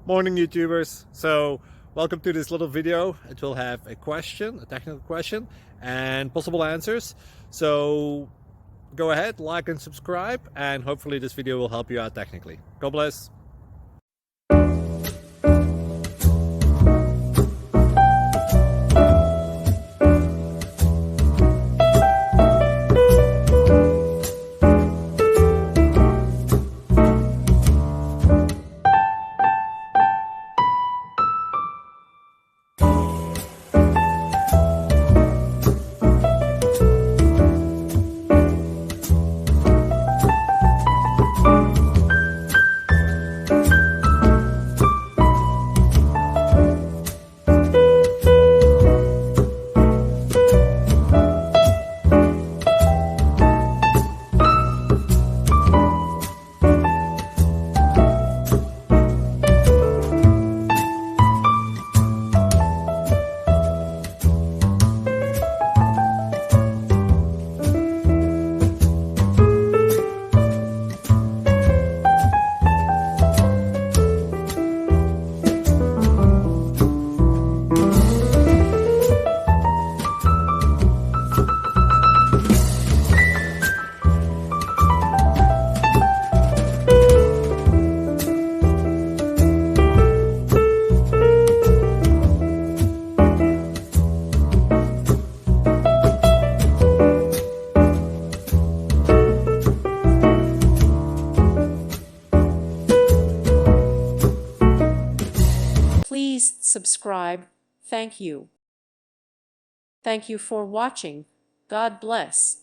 Morning YouTubers. So welcome to this little video. It will have a question, a technical question, and possible answers. So go ahead, like and subscribe, and hopefully this video will help you out technically. God bless. Please subscribe. Thank you. Thank you for watching. God bless.